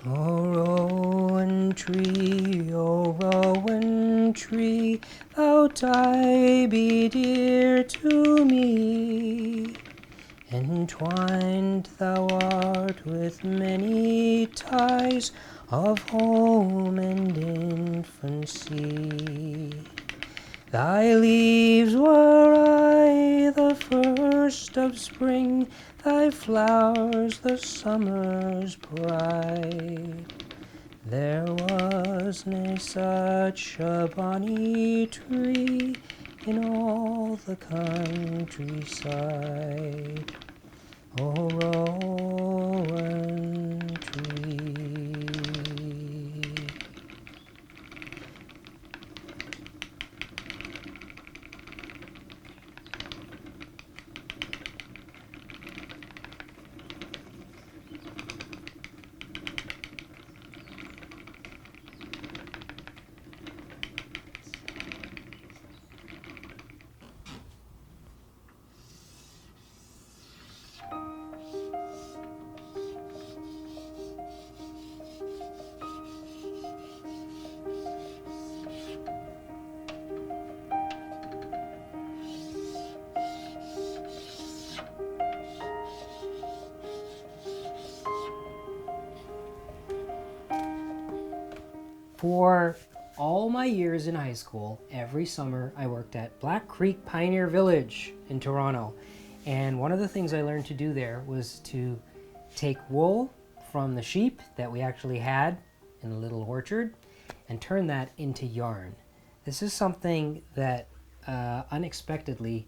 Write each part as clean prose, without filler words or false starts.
Rowan tree, thou I be dear to me. Entwined thou art with many ties of home and infancy. Thy leaves were aye the first of spring, thy flowers the summer's pride. There was nae such a bonny tree in all the countryside. O rowan tree. For all my years in high school, every summer I worked at Black Creek Pioneer Village in Toronto. And one of the things I learned to do there was to take wool from the sheep that we actually had in a little orchard and turn that into yarn. This is something that unexpectedly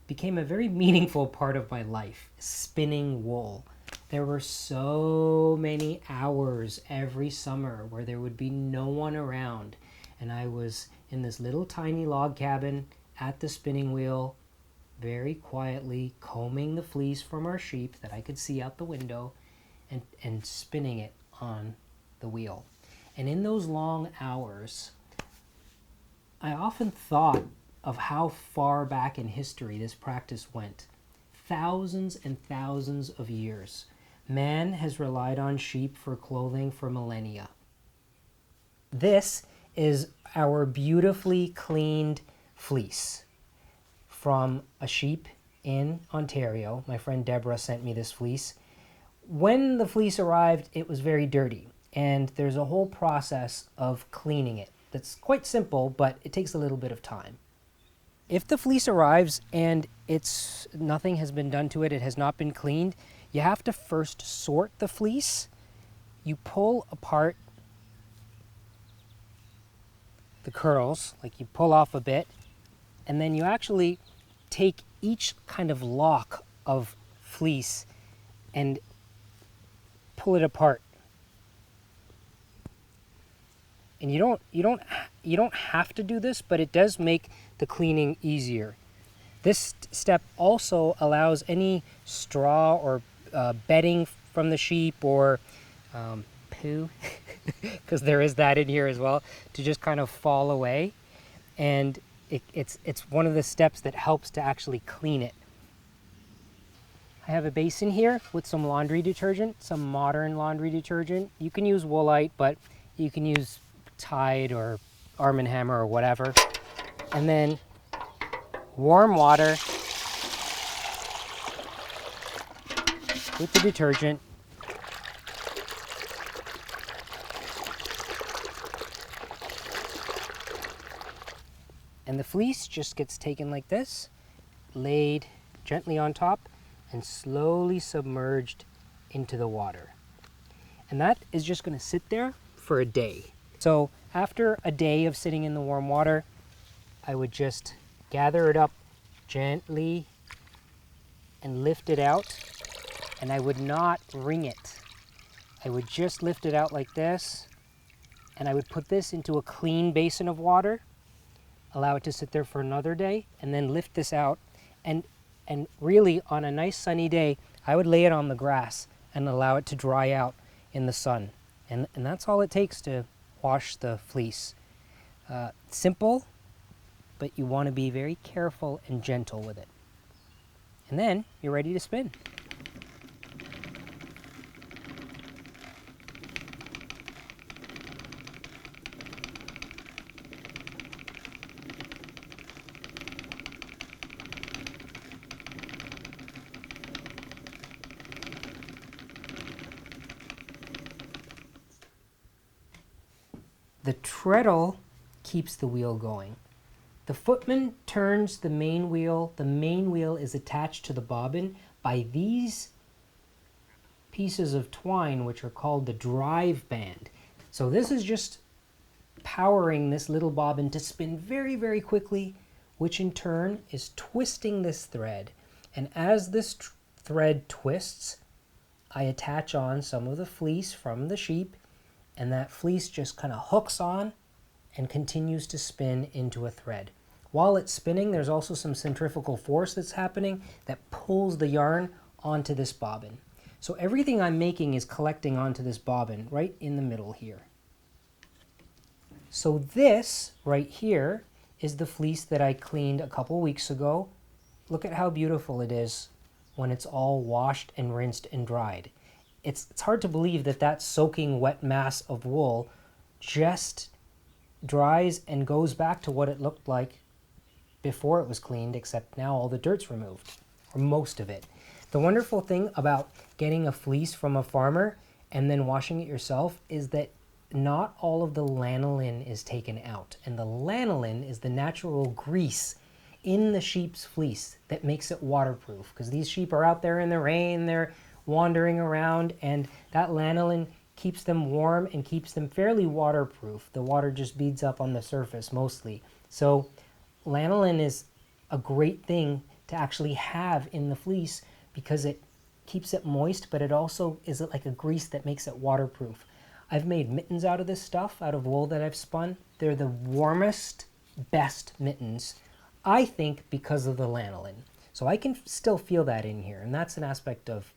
became a very meaningful part of my life, spinning wool. There were so many hours every summer where there would be no one around, and I was in this little tiny log cabin at the spinning wheel, very quietly combing the fleece from our sheep that I could see out the window and spinning it on the wheel. And in those long hours, I often thought of how far back in history this practice went. Thousands and thousands of years. Man has relied on sheep for clothing for millennia. This is our beautifully cleaned fleece from a sheep in Ontario. My friend Deborah sent me this fleece. When the fleece arrived, it was very dirty, and there's a whole process of cleaning it that's quite simple, but it takes a little bit of time. If the fleece arrives and nothing has been done to it, it has not been cleaned, you have to first sort the fleece. You pull apart the curls, like you pull off a bit, and then you actually take each kind of lock of fleece and pull it apart. And you don't have to do this, but it does make the cleaning easier. This step also allows any straw or bedding from the sheep or poo, because there is that in here as well, to just kind of fall away. And it's one of the steps that helps to actually clean it. I have a basin here with some laundry detergent, some modern laundry detergent. You can use Woolite, but you can use Tide or Arm & Hammer or whatever. And then warm water with the detergent. And the fleece just gets taken like this, laid gently on top, and slowly submerged into the water. And that is just going to sit there for a day. So after a day of sitting in the warm water, I would just gather it up gently and lift it out. And I would not wring it. I would just lift it out like this. And I would put this into a clean basin of water, allow it to sit there for another day, and then lift this out. And really, on a nice sunny day, I would lay it on the grass and allow it to dry out in the sun. And that's all it takes to wash the fleece. Simple, but you want to be very careful and gentle with it. And then you're ready to spin. The treadle keeps the wheel going. The footman turns the main wheel. The main wheel is attached to the bobbin by these pieces of twine, which are called the drive band. So this is just powering this little bobbin to spin very, very quickly, which in turn is twisting this thread. And as this thread twists, I attach on some of the fleece from the sheep, and that fleece just kind of hooks on and continues to spin into a thread. While it's spinning, there's also some centrifugal force that's happening that pulls the yarn onto this bobbin. So everything I'm making is collecting onto this bobbin right in the middle here. So this right here is the fleece that I cleaned a couple weeks ago. Look at how beautiful it is when it's all washed and rinsed and dried. It's hard to believe that that soaking wet mass of wool just dries and goes back to what it looked like before it was cleaned, except now all the dirt's removed, or most of it. The wonderful thing about getting a fleece from a farmer and then washing it yourself is that not all of the lanolin is taken out. And the lanolin is the natural grease in the sheep's fleece that makes it waterproof, because these sheep are out there in the rain, they're wandering around, and that lanolin keeps them warm and keeps them fairly waterproof. The water just beads up on the surface mostly. So lanolin is a great thing to actually have in the fleece because it keeps it moist, but it also is like a grease that makes it waterproof. I've made mittens out of this stuff, out of wool that I've spun. They're the warmest, best mittens, I think, because of the lanolin. So I can still feel that in here, and that's an aspect of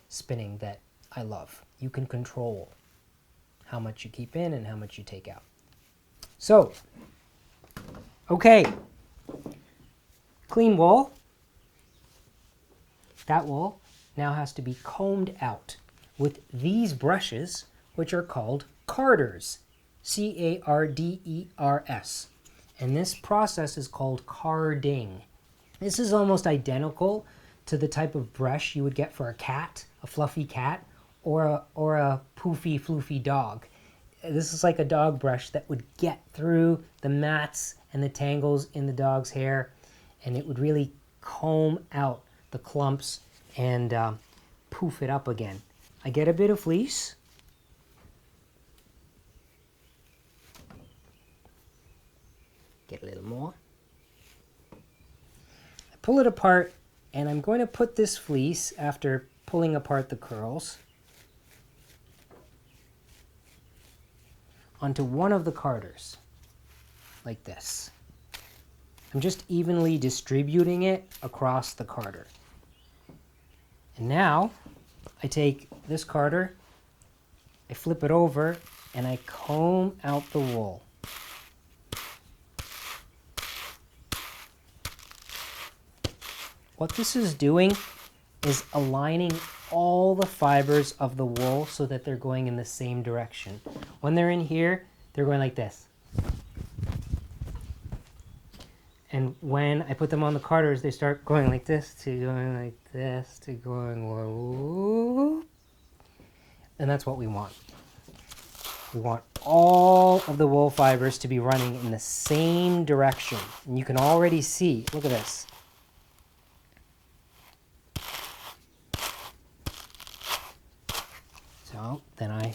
spinning that I love. You can control how much you keep in and how much you take out. So, okay, clean wool. That wool now has to be combed out with these brushes, which are called carders, C-A-R-D-E-R-S. And this process is called carding. This is almost identical to the type of brush you would get for a cat, a fluffy cat, or a poofy, floofy dog. This is like a dog brush that would get through the mats and the tangles in the dog's hair, and it would really comb out the clumps and poof it up again. I get a bit of fleece. Get a little more. I pull it apart, and I'm going to put this fleece, after pulling apart the curls, onto one of the carders, like this. I'm just evenly distributing it across the carder. And now I take this carder, I flip it over, and I comb out the wool. What this is doing is aligning all the fibers of the wool so that they're going in the same direction. When they're in here, they're going like this. And when I put them on the carders, they start going like this, to going like this, to going whoop. And that's what we want. We want all of the wool fibers to be running in the same direction. And you can already see, look at this. So then I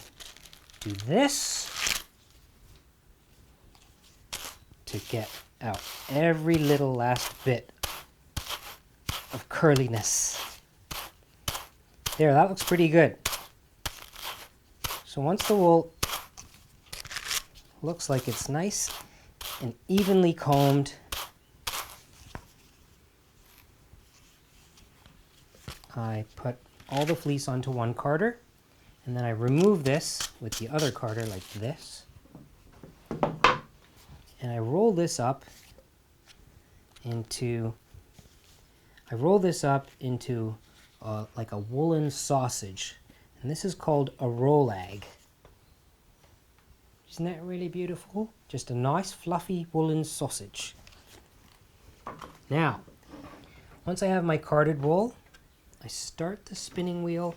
do this to get out every little last bit of curliness. There, that looks pretty good. So once the wool looks like it's nice and evenly combed, I put all the fleece onto one carder, and then I remove this with the other carder like this. And I roll this up into like a woolen sausage. And this is called a Rolag. Isn't that really beautiful? Just a nice fluffy woolen sausage. Now, once I have my carded wool, I start the spinning wheel.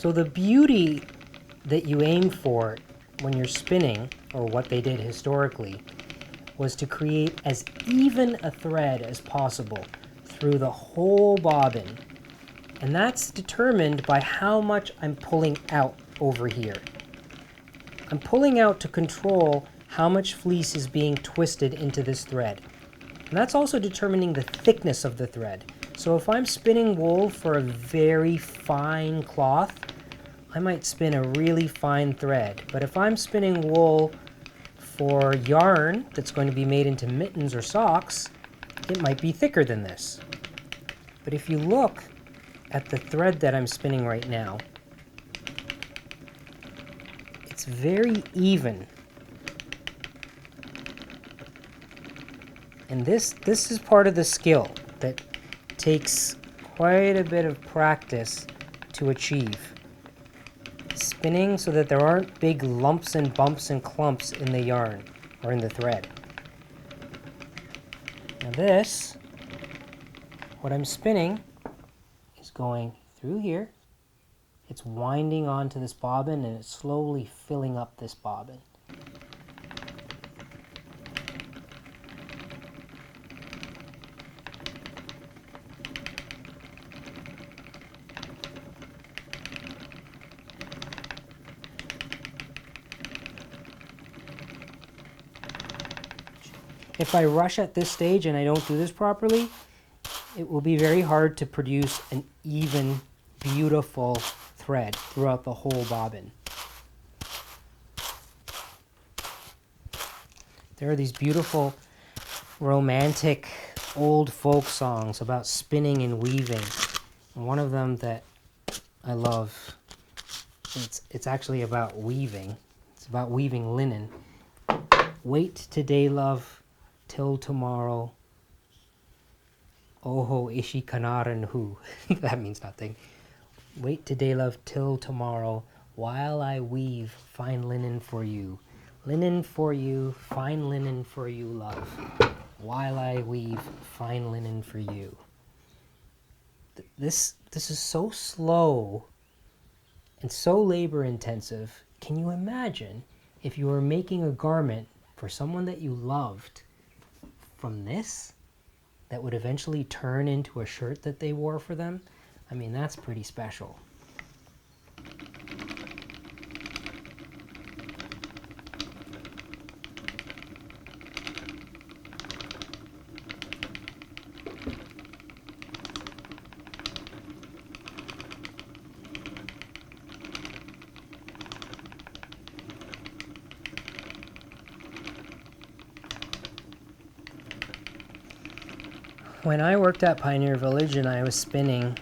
So the beauty that you aim for when you're spinning, or what they did historically, was to create as even a thread as possible through the whole bobbin. And that's determined by how much I'm pulling out over here. I'm pulling out to control how much fleece is being twisted into this thread. And that's also determining the thickness of the thread. So if I'm spinning wool for a very fine cloth, I might spin a really fine thread. But if I'm spinning wool for yarn that's going to be made into mittens or socks, it might be thicker than this. But if you look at the thread that I'm spinning right now, it's very even. And this is part of the skill that takes quite a bit of practice to achieve. Spinning so that there aren't big lumps and bumps and clumps in the yarn or in the thread. Now this, what I'm spinning, is going through here. It's winding onto this bobbin and it's slowly filling up this bobbin. If I rush at this stage and I don't do this properly, it will be very hard to produce an even, beautiful thread throughout the whole bobbin. There are these beautiful, romantic, old folk songs about spinning and weaving. And one of them that I love, it's actually about weaving. It's about weaving linen. Wait today, love, till tomorrow. Oho ishi kanaran hu. That means nothing. Wait today, love, till tomorrow, while I weave fine linen for you. Linen for you, fine linen for you, love, while I weave fine linen for you. This is so slow and so labor intensive. Can you imagine if you were making a garment for someone that you loved from this, that would eventually turn into a shirt that they wore for them? I mean, that's pretty special. When I worked at Pioneer Village and I was spinning,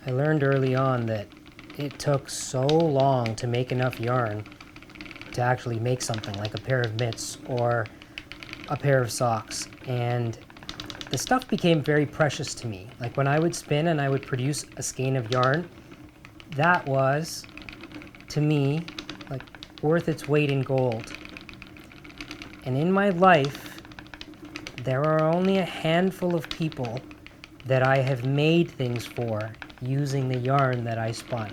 I learned early on that it took so long to make enough yarn to actually make something like a pair of mitts or a pair of socks. And the stuff became very precious to me. Like when I would spin and I would produce a skein of yarn, that was, to me, like worth its weight in gold. And in my life, there are only a handful of people that I have made things for using the yarn that I spun.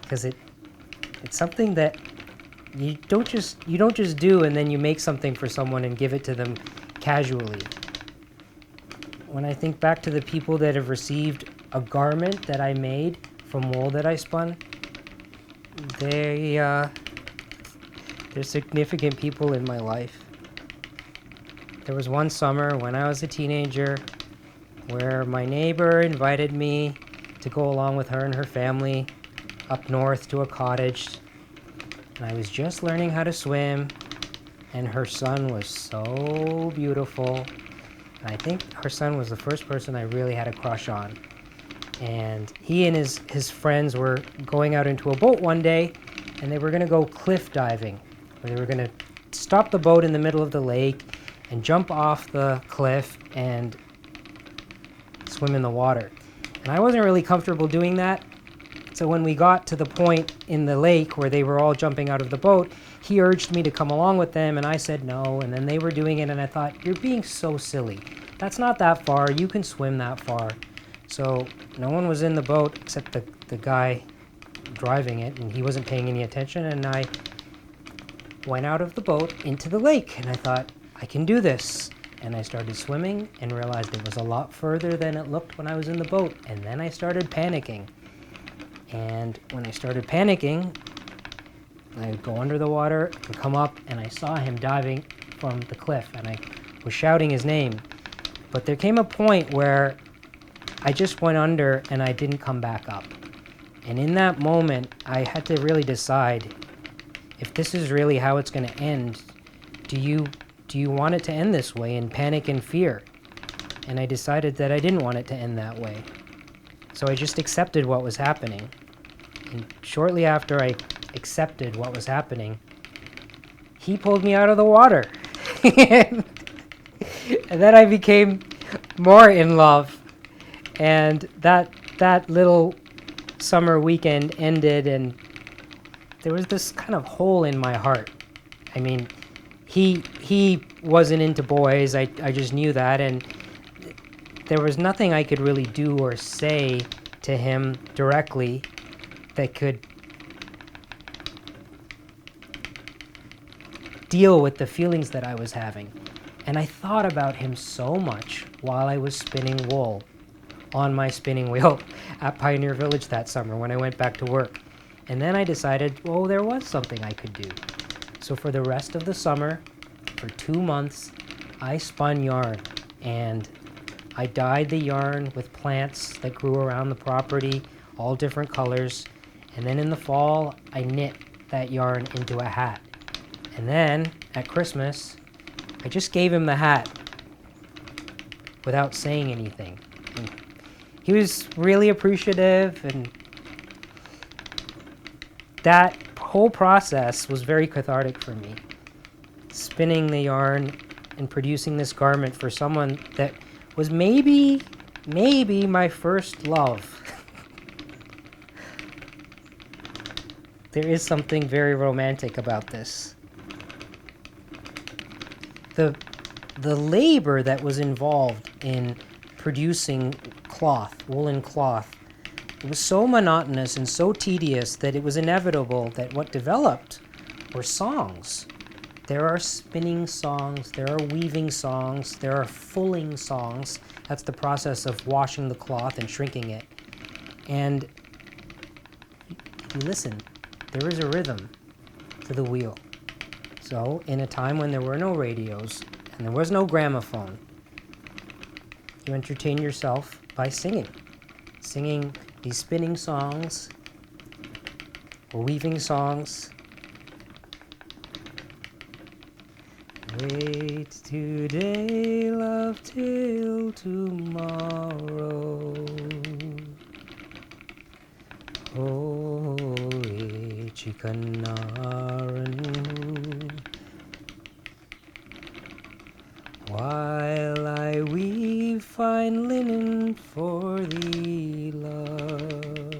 Because it's something that you don't just do and then you make something for someone and give it to them casually. When I think back to the people that have received a garment that I made from wool that I spun, they're significant people in my life. There was one summer when I was a teenager where my neighbor invited me to go along with her and her family up north to a cottage. And I was just learning how to swim, and her son was so beautiful. And I think her son was the first person I really had a crush on. And he and his friends were going out into a boat one day, and they were going to go cliff diving, where they were going to stop the boat in the middle of the lake and jump off the cliff and swim in the water. And I wasn't really comfortable doing that. So when we got to the point in the lake where they were all jumping out of the boat, he urged me to come along with them, and I said no, and then they were doing it, and I thought, you're being so silly. That's not that far. You can swim that far. So no one was in the boat except the guy driving it, and he wasn't paying any attention, and I went out of the boat into the lake, and I thought, I can do this. And I started swimming and realized it was a lot further than it looked when I was in the boat. And then I started panicking. And when I started panicking, I would go under the water and come up, and I saw him diving from the cliff, and I was shouting his name. But there came a point where I just went under and I didn't come back up. And in that moment, I had to really decide, if this is really how it's going to end, do you want it to end this way, in panic and fear? And I decided that I didn't want it to end that way. So I just accepted what was happening. And shortly after I accepted what was happening, he pulled me out of the water. And then I became more in love. And that little summer weekend ended, and there was this kind of hole in my heart. I mean, he wasn't into boys. I just knew that, and there was nothing I could really do or say to him directly that could deal with the feelings that I was having. And I thought about him so much while I was spinning wool on my spinning wheel at Pioneer Village that summer when I went back to work. And then I decided, well, there was something I could do. So for the rest of the summer, for 2 months, I spun yarn, and I dyed the yarn with plants that grew around the property, all different colors. And then in the fall, I knit that yarn into a hat. And then at Christmas, I just gave him the hat without saying anything. And he was really appreciative, and that whole process was very cathartic for me. Spinning the yarn and producing this garment for someone that was maybe my first love. There is something very romantic about this. The labor that was involved in producing cloth, woolen cloth, it was so monotonous and so tedious that it was inevitable that what developed were songs. There are spinning songs, there are weaving songs, there are fulling songs. That's the process of washing the cloth and shrinking it. And if you listen, there is a rhythm to the wheel. So in a time when there were no radios and there was no gramophone, you entertain yourself by singing these spinning songs or weaving songs. Wait today, love, till tomorrow. Holy chikanaran. While I weave fine linen for thee, love.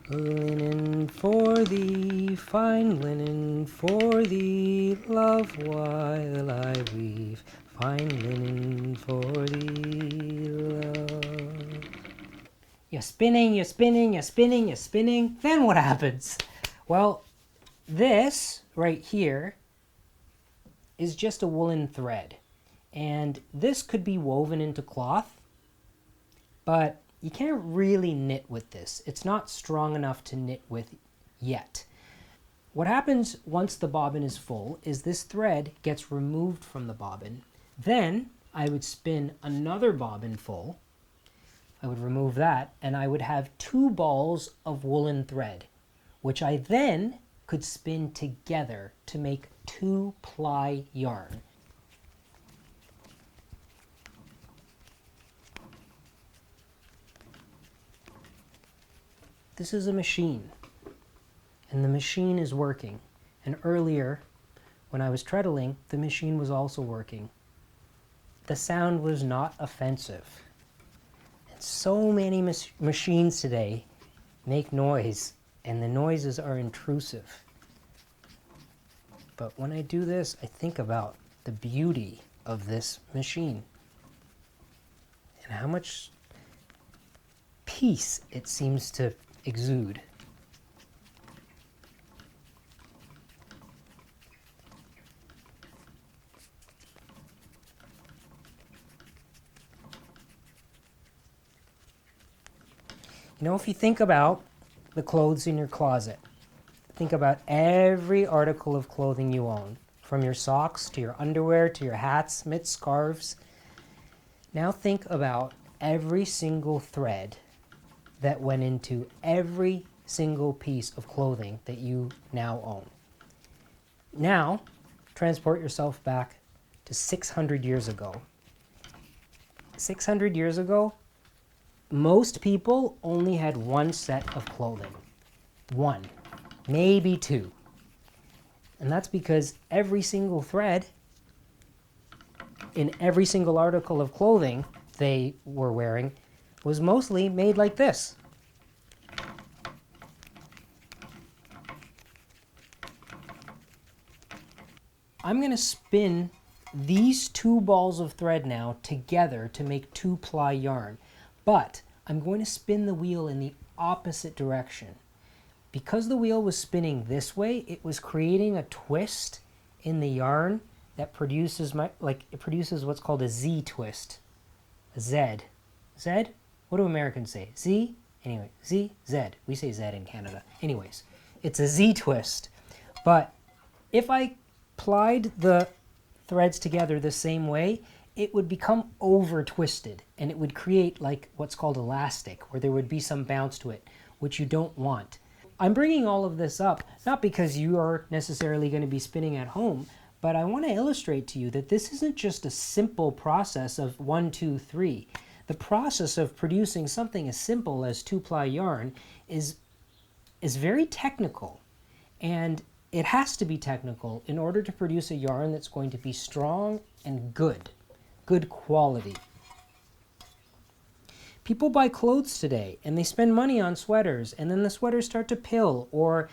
Linen for thee, fine linen for thee, love, while I weave fine linen for thee, love. You're spinning, you're spinning, you're spinning, you're spinning. Then what happens? Well, this right here is just a woolen thread. And this could be woven into cloth, but you can't really knit with this. It's not strong enough to knit with yet. What happens once the bobbin is full is this thread gets removed from the bobbin. Then I would spin another bobbin full. I would remove that, and I would have 2 balls of woolen thread, which I then could spin together to make 2-ply yarn. This is a machine, and the machine is working. And earlier, when I was treadling, the machine was also working. The sound was not offensive. And so many machines today make noise, and the noises are intrusive. But when I do this, I think about the beauty of this machine and how much peace it seems to exude. You know, if you think about the clothes in your closet, think about every article of clothing you own, from your socks to your underwear to your hats, mitts, scarves. Now think about every single thread that went into every single piece of clothing that you now own. Now, transport yourself back to 600 years ago. 600 years ago, most people only had one set of clothing. One, maybe two. And that's because every single thread in every single article of clothing they were wearing was mostly made like this. I'm going to spin these two balls of thread now together to make 2-ply yarn. But I'm going to spin the wheel in the opposite direction. Because the wheel was spinning this way, it was creating a twist in the yarn that produces what's called a Z twist. A Z. Z? What do Americans say? Z? Anyway, Z, Z. We say Z in Canada. Anyways, it's a Z twist. But if I plied the threads together the same way, it would become over twisted and it would create like what's called elastic, where there would be some bounce to it, which you don't want. I'm bringing all of this up not because you are necessarily going to be spinning at home, but I want to illustrate to you that this isn't just a simple process of 1, 2, 3. The process of producing something as simple as 2-ply yarn is very technical, and it has to be technical in order to produce a yarn that's going to be strong and good quality. People buy clothes today and they spend money on sweaters, and then the sweaters start to pill, or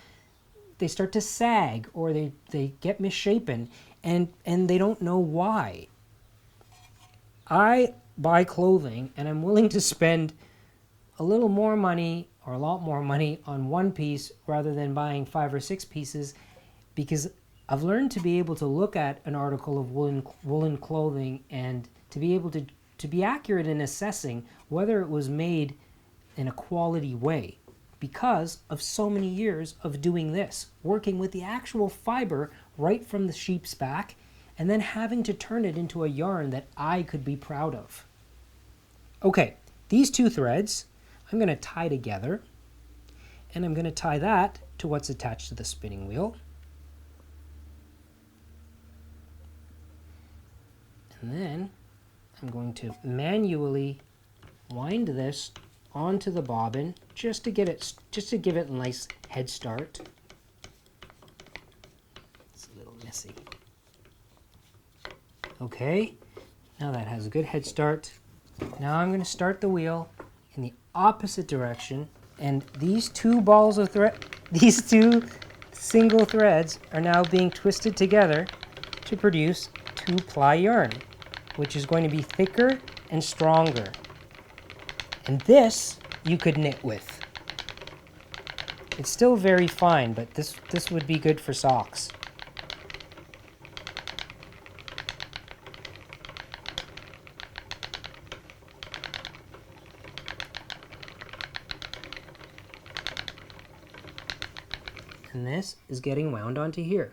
they start to sag, or they get misshapen, and they don't know why. I buy clothing and I'm willing to spend a little more money or a lot more money on one piece rather than buying 5 or 6 pieces, because I've learned to be able to look at an article of woolen clothing and to be able to be accurate in assessing whether it was made in a quality way, because of so many years of doing this, working with the actual fiber right from the sheep's back, and then having to turn it into a yarn that I could be proud of. Okay, these two threads I'm going to tie together, and I'm going to tie that to what's attached to the spinning wheel. And then I'm going to manually wind this onto the bobbin just to give it a nice head start. It's a little messy. Okay, now that has a good head start. Now I'm going to start the wheel in the opposite direction, and these two single threads are now being twisted together to produce 2-ply yarn, which is going to be thicker and stronger. And this you could knit with. It's still very fine, but this would be good for socks. And this is getting wound onto here.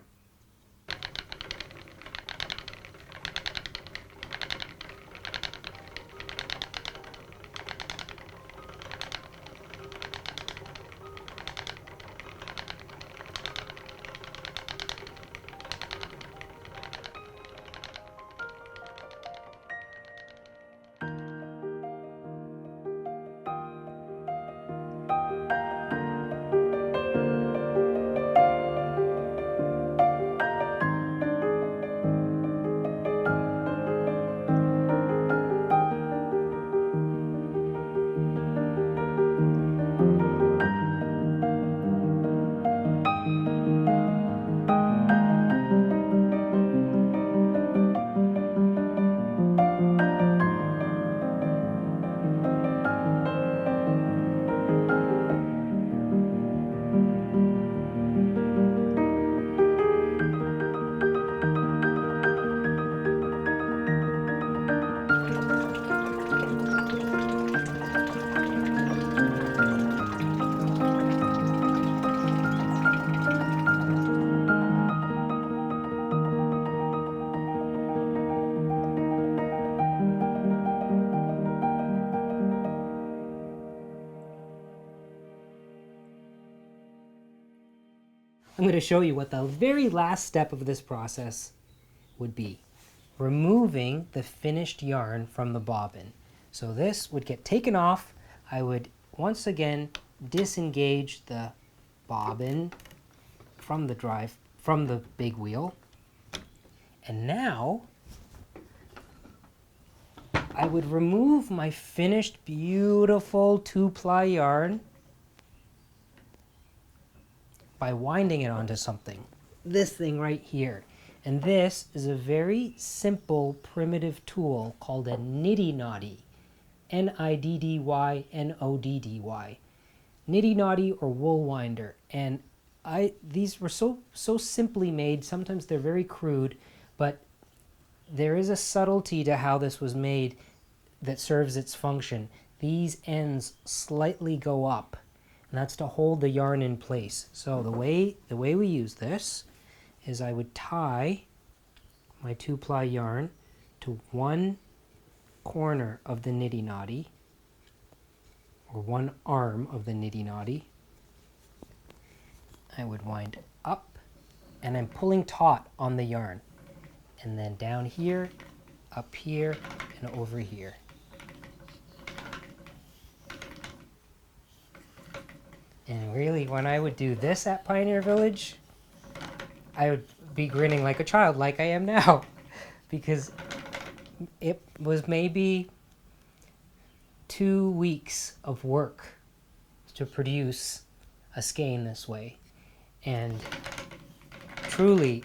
I'm going to show you what the very last step of this process would be. Removing the finished yarn from the bobbin. So this would get taken off. I would once again disengage the bobbin from the big wheel. And now I would remove my finished beautiful 2-ply yarn by winding it onto something. This thing right here. And this is a very simple primitive tool called a Niddy Noddy. Niddy-Noddy. Niddy Noddy or wool winder. And these were so simply made. Sometimes they're very crude, but there is a subtlety to how this was made that serves its function. These ends slightly go up, and that's to hold the yarn in place. So the way we use this is I would tie my 2-ply yarn to one corner of the Niddy Noddy, or one arm of the Niddy Noddy. I would wind up, and I'm pulling taut on the yarn. And then down here, up here, and over here. And really, when I would do this at Pioneer Village, I would be grinning like a child, like I am now. Because it was maybe 2 weeks of work to produce a skein this way. And truly,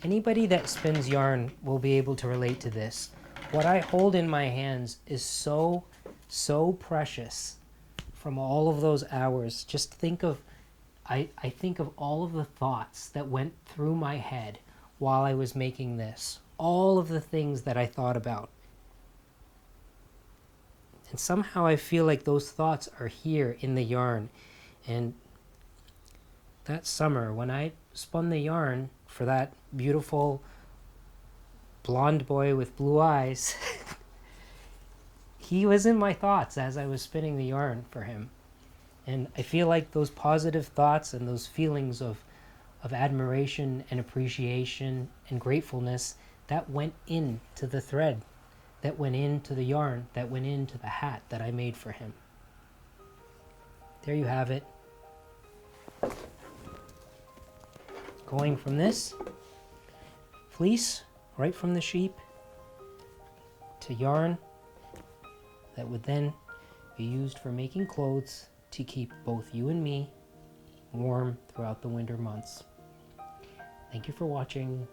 anybody that spins yarn will be able to relate to this. What I hold in my hands is so precious from all of those hours. Just think of, I think of all of the thoughts that went through my head while I was making this. All of the things that I thought about. And somehow I feel like those thoughts are here in the yarn. And that summer, when I spun the yarn for that beautiful blonde boy with blue eyes, he was in my thoughts as I was spinning the yarn for him. And I feel like those positive thoughts and those feelings of admiration and appreciation and gratefulness, that went into the thread, that went into the yarn, that went into the hat that I made for him. There you have it. Going from this fleece, right from the sheep, to yarn that would then be used for making clothes to keep both you and me warm throughout the winter months. Thank you for watching.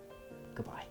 Goodbye.